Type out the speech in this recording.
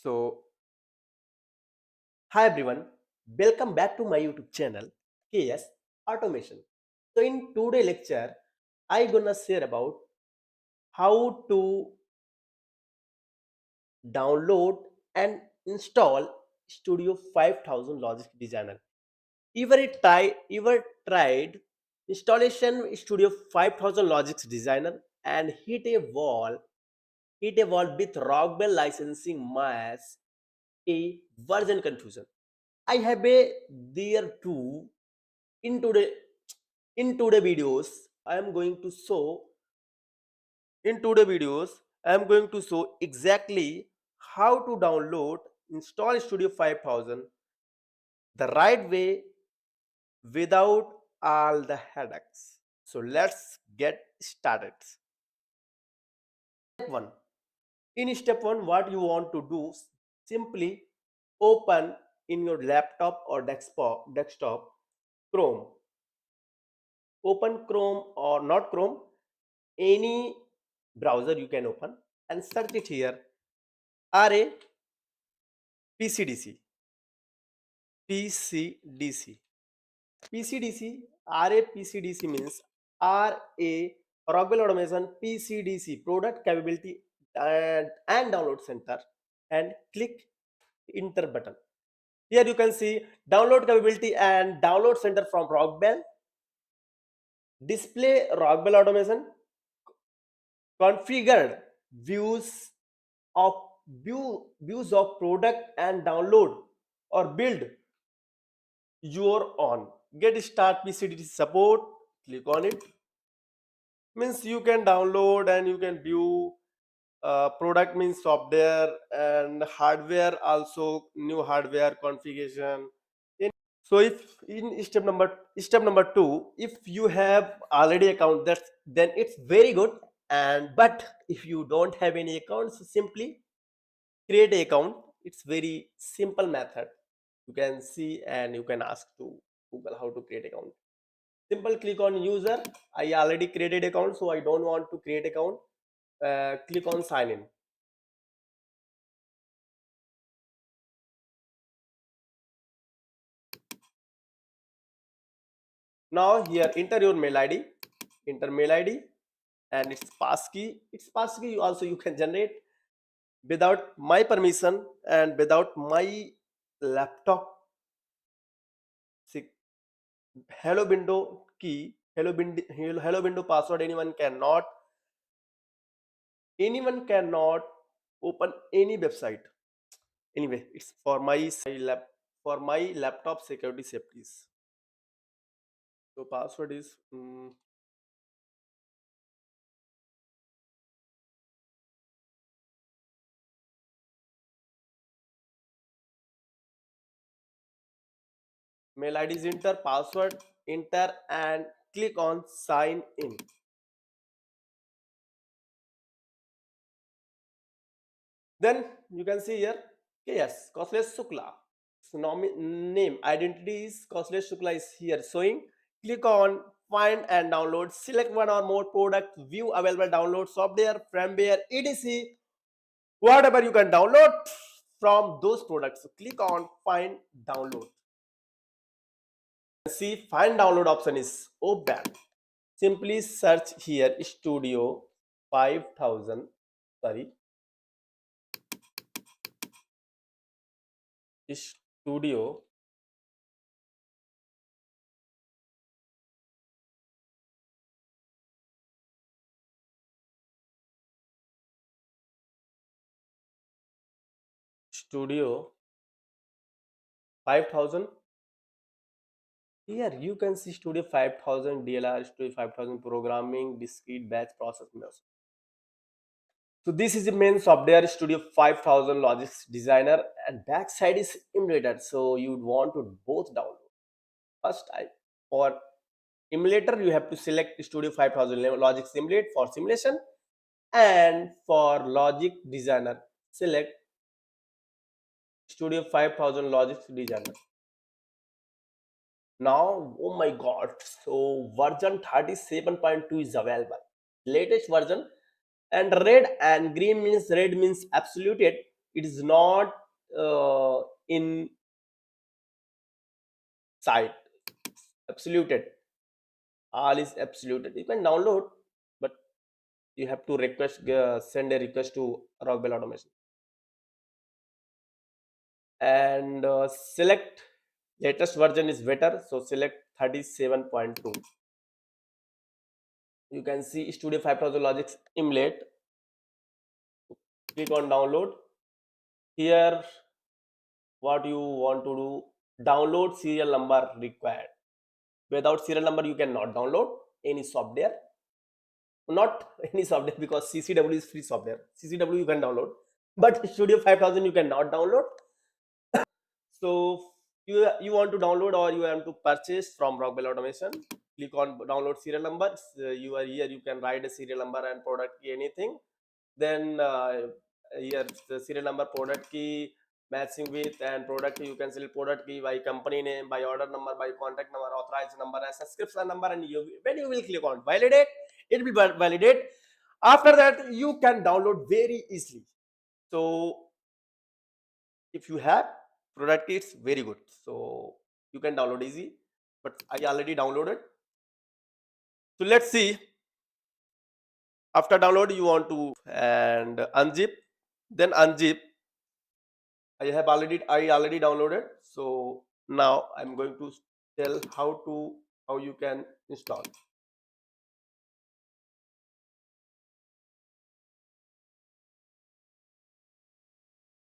So, hi everyone, welcome back to my YouTube channel KS Automation. So, in today lecture, I gonna share about how to download and install Studio 5000 Logix Designer. Ever tried installation Studio 5000 Logix Designer and hit a wall with Rockwell licensing mass a version confusion. I have a there too in today in today videos. I am going to show in today videos I am going to show exactly how to download install Studio 5000 the right way without all the headaches. So let's get started. Step 1. In step 1 what you want to do, simply open in your laptop or desktop Chrome. Open Chrome or not Chrome, any browser you can open and search it here. RA PCDC. PCDC. PCDC. RA PCDC means RA Rockwell Automation PCDC Product Capability and Download Center, and click enter button. Here you can see download capability and download center from Rockwell. Display Rockwell Automation configured views of views of product and download or build your own. Get start PCDC support, click on it. Means you can download and you can view product means software and hardware, also new hardware configuration. So if in step number 2, if you have already account, then it's very good. And but if you don't have any accounts, simply create a account. It's very simple method. You can see and you can ask to Google how to create account. Simple, click on user. I already created account, so I don't want to create account. Click on sign in. Now here enter your mail ID. Enter mail ID and its passkey. Its passkey you can generate without my permission and without my laptop. See, hello window key, hello window password. Anyone cannot open any website. Anyway, it's for my laptop security safeties. So password is mail ID is enter, password enter, and click on sign in. Then you can see here, okay, yes, Kaushlesh Shukla. So name identity is Kaushlesh Shukla is here showing. Click on find and download. Select one or more product. View available download software, firmware, etc. Whatever you can download from those products. So click on find download. See find download option is open. Simply search here Studio 5000. Sorry, Studio Studio 5000. Here you can see Studio 5000 DLR, Studio 5000 programming, discrete batch processing. So this is the main software Studio 5000 Logix Designer, and backside is emulator. So you would want to both download. First, for emulator you have to select Studio 5000 Logix Simulate for simulation, and for Logic Designer select Studio 5000 Logix Designer. Now, oh my god, so version 37.2 is available, latest version. And red and green means red means absolute. It is not in site absoluted. All is absoluted. You can download, but you have to request, send a request to Rockwell Automation, and select latest version is better. So select 37.2. You can see Studio 5000 Logix emulate. Click on download. Here, what you want to do, download serial number required. Without serial number, you cannot download any software. Not any software, because CCW is free software. CCW you can download, but Studio 5000 you cannot download. So you want to download or you want to purchase from Rockwell Automation, click on download serial number. You are here, you can write a serial number and product key, anything. Then here the serial number, product key, matching with, and product key. You can select product key by company name, by order number, by contact number, authorized number, and subscription number. And when you will click on validate, it will validate. After that, you can download very easily. So if you have product key, it's very good. So you can download easy, but I already downloaded. So let's see. After download, you want to and unzip, then unzip. I already downloaded. So now I'm going to tell how you can install.